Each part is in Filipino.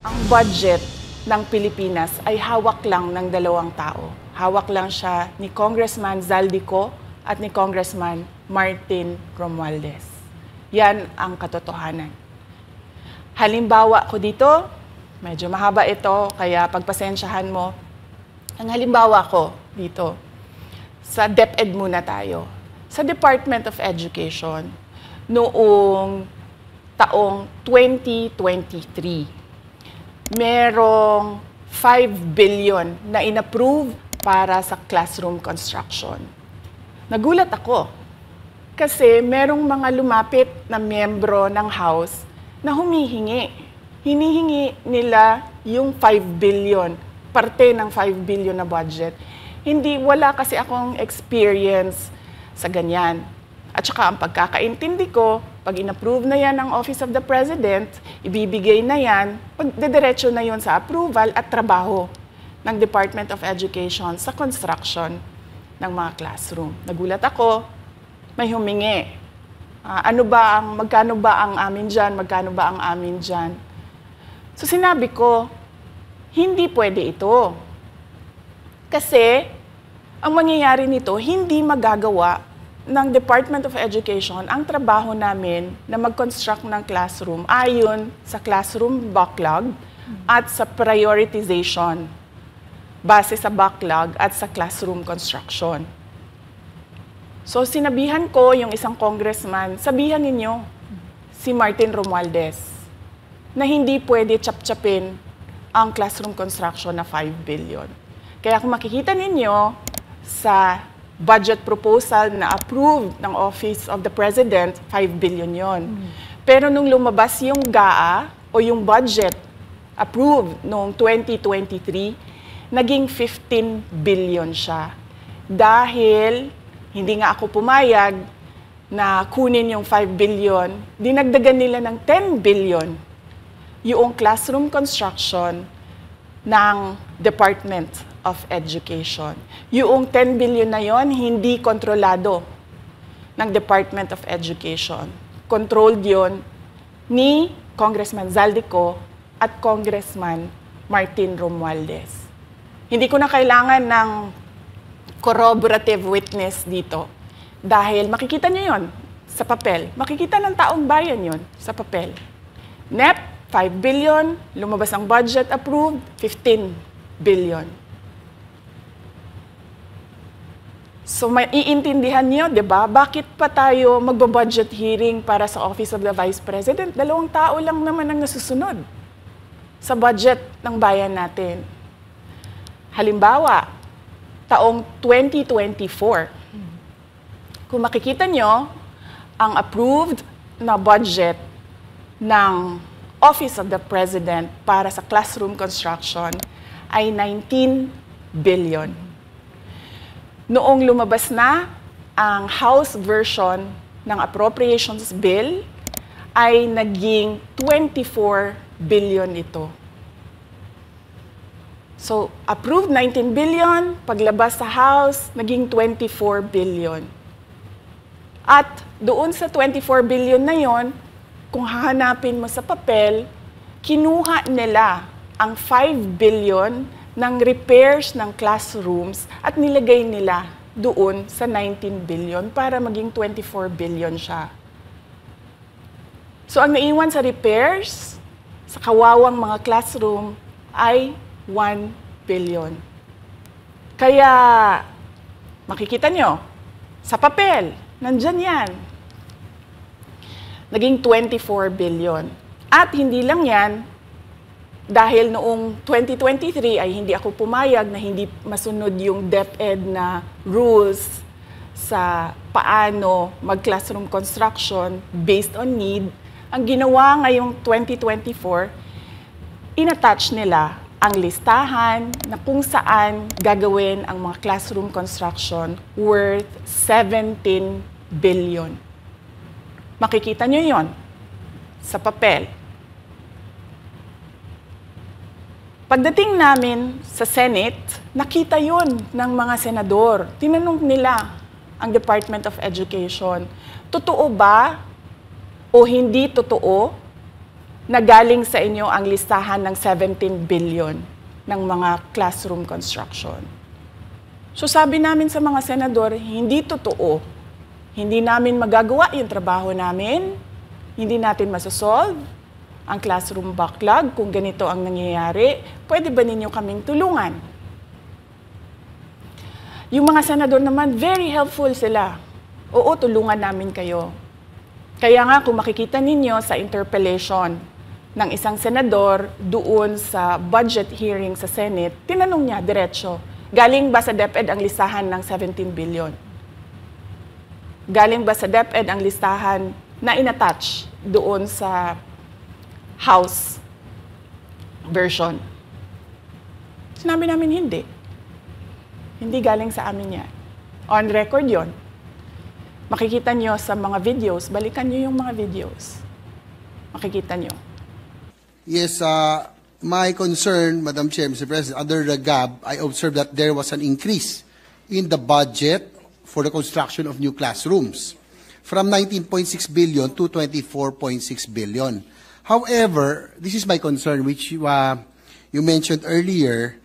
Ang budget ng Pilipinas ay hawak lang ng dalawang tao. Hawak lang siya ni Congressman Zaldico at ni Congressman Martin Romualdez. Yan ang katotohanan. Halimbawa ko dito, medyo mahaba ito, kaya pagpasensyahan mo. Ang halimbawa ko dito, sa DepEd muna tayo. Sa Department of Education, noong taong 2023, merong 5 billion na inapprove para sa classroom construction. Nagulat ako kasi merong mga lumapit na miyembro ng House na humihingi. Hinihingi nila yung 5 billion, parte ng 5 billion na budget. Wala kasi akong experience sa ganyan. At saka ang pagkakaintindi ko, pag in-approve na yan ng Office of the President, ibibigay na yan, pagdediretso na yon sa approval at trabaho ng Department of Education sa construction ng mga classroom. Nagulat ako, may humingi. Magkano ba ang amin dyan? Magkano ba ang amin dyan? So sinabi ko, hindi pwede ito. Kasi ang mangyayari nito, hindi magagawa ng Department of Education ang trabaho namin na mag-construct ng classroom ayon sa classroom backlog at sa prioritization base sa backlog at sa classroom construction. So sinabihan ko yung isang congressman, sabihan ninyo si Martin Romualdez na hindi pwede chap-chapin ang classroom construction na 5 billion. Kaya kung makikita ninyo sa budget proposal na approved ng Office of the President, 5 billion yon. Pero nung lumabas yung GAA o yung budget approved noong 2023, naging 15 billion siya. Dahil hindi nga ako pumayag na kunin yung 5 billion, dinagdagan nila ng 10 billion yung classroom construction ng Department of Education. Yung 10 billion na yon hindi kontrolado ng Department of Education. Controlled yon ni Congressman Zaldico at Congressman Martin Romualdez. Hindi ko na kailangan ng corroborative witness dito dahil makikita nyo yon sa papel. Makikita ng taong bayan yon sa papel. NEP, 5 billion, lumabas ang budget approved, 15 billion. So maiintindihan niyo, 'di ba? Bakit pa tayo magbo-budget hearing para sa Office of the Vice President? 2 tao lang naman ang nasusunod sa budget ng bayan natin. Halimbawa, taong 2024. Kung makikita niyo, ang approved na budget ng Office of the President para sa classroom construction ay 19 billion. Noong lumabas na ang House version ng Appropriations Bill, ay naging 24 billion ito. So, approved 19 billion, paglabas sa House, naging 24 billion. At doon sa 24 billion na yon, kung hahanapin mo sa papel, kinuha nila ang 5 billion ng repairs ng classrooms at nilagay nila doon sa 19 billion para maging 24 billion siya. So ang naiwan sa repairs, sa kawawang mga classroom, ay 1 billion. Kaya makikita nyo, sa papel, nandyan yan. Naging 24 billion. At hindi lang yan, dahil noong 2023 ay hindi ako pumayag na hindi masunod yung DepEd na rules sa paano mag-classroom construction based on need. Ang ginawa ngayong 2024, inattach nila ang listahan na kung saan gagawin ang mga classroom construction worth 17 billion. Makikita nyo yon sa papel. Pagdating namin sa Senate, nakita yun ng mga senador. Tinanong nila ang Department of Education, totoo ba o hindi totoo na galing sa inyo ang listahan ng 17 billion ng mga classroom construction. So sabi namin sa mga senador, hindi totoo. Hindi namin magagawa yung trabaho namin. Hindi natin masosolve ang classroom backlog kung ganito ang nangyayari. Pwede ba ninyo kaming tulungan? Yung mga senador naman, very helpful sila. Oo, tulungan namin kayo. Kaya nga kung makikita ninyo sa interpellation ng isang senador doon sa budget hearing sa Senate, tinanong niya diretso, galing ba sa DepEd ang listahan ng 17 billion? Galing ba sa DepEd ang listahan na inattach doon sa House version? Sinabi namin hindi. Hindi galing sa amin yan. On record yon. Makikita nyo sa mga videos, balikan nyo yung mga videos. Makikita nyo. Yes, my concern, Madam Chair, Mr. President, under the GAB, I observed that there was an increase in the budget for the construction of new classrooms from 19.6 billion to 24.6 billion. However, this is my concern, which you mentioned earlier,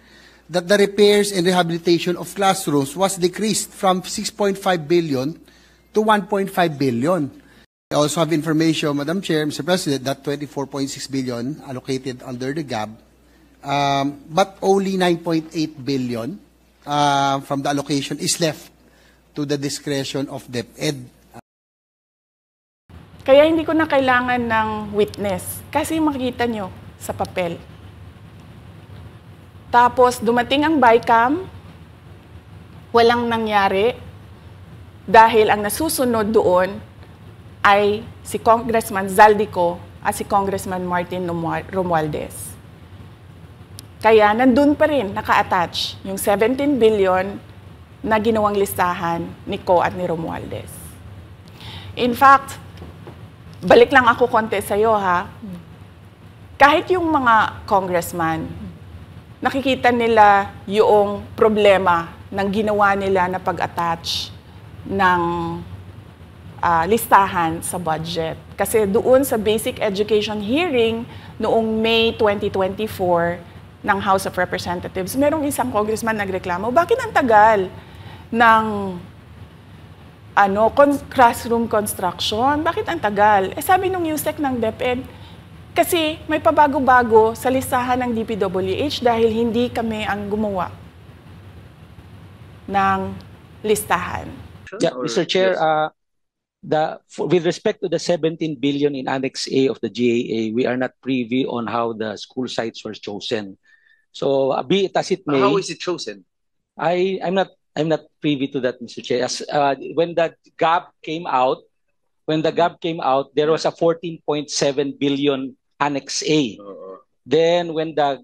that the repairs and rehabilitation of classrooms was decreased from 6.5 billion to 1.5 billion. I also have information, Madam Chair, Mr. President, that 24.6 billion allocated under the GAB, but only 9.8 billion from the allocation is left to the discretion of DepEd. Kaya hindi ko na kailangan ng witness kasi makikita nyo sa papel. Tapos dumating ang BICAM, walang nangyari dahil ang nasusunod doon ay si Congressman Zaldico at si Congressman Martin Romualdez. Kaya nandun pa rin naka-attach yung 17 billion na ginawang listahan ni Co at ni Romualdez. In fact, balik lang ako konti sa'yo ha. Kahit yung mga congressman, nakikita nila yung problema ng ginawa nila na pag-attach ng listahan sa budget. Kasi doon sa basic education hearing noong May 2024 ng House of Representatives, merong isang congressman nagreklamo, bakit ang tagal ng classroom construction? Bakit ang tagal? Eh sabi nung USEC ng DepEd, kasi may pabago-bago sa listahan ng DPWH dahil hindi kami ang gumawa ng listahan. Yeah, Mr. Chair, with respect to the 17 billion in Annex A of the GAA, we are not privy on how the school sites were chosen. So be it as it may. How is it chosen? I'm not privy to that, Mr. Chair. As, when the GAB came out, there was a 14.7 billion Annex A. Then when the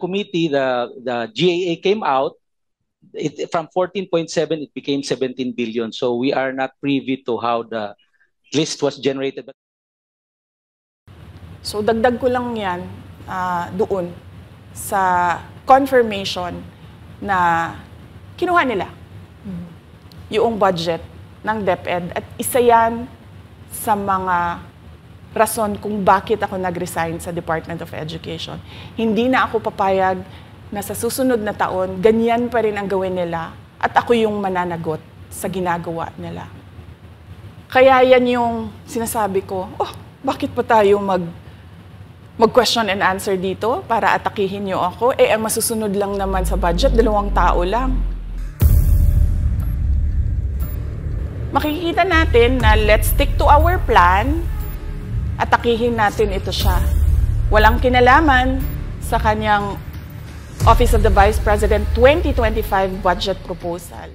committee, the GAA came out, from 14.7 it became 17 billion. So we are not privy to how the list was generated. So dagdag ko lang yan doon sa confirmation na kinuha nila yung budget ng DepEd at isa yan sa mga rason kung bakit ako nag-resign sa Department of Education. Hindi na ako papayag na sa susunod na taon, ganyan pa rin ang gawin nila at ako yung mananagot sa ginagawa nila. Kaya yan yung sinasabi ko, bakit pa tayo mag-question and answer dito para atakihin niyo ako? Eh, ang masusunod lang naman sa budget, 2 tao lang. Makikita natin na let's stick to our plan, atakihin natin ito siya. Walang kinalaman sa kanyang Office of the Vice President 2025 budget proposal.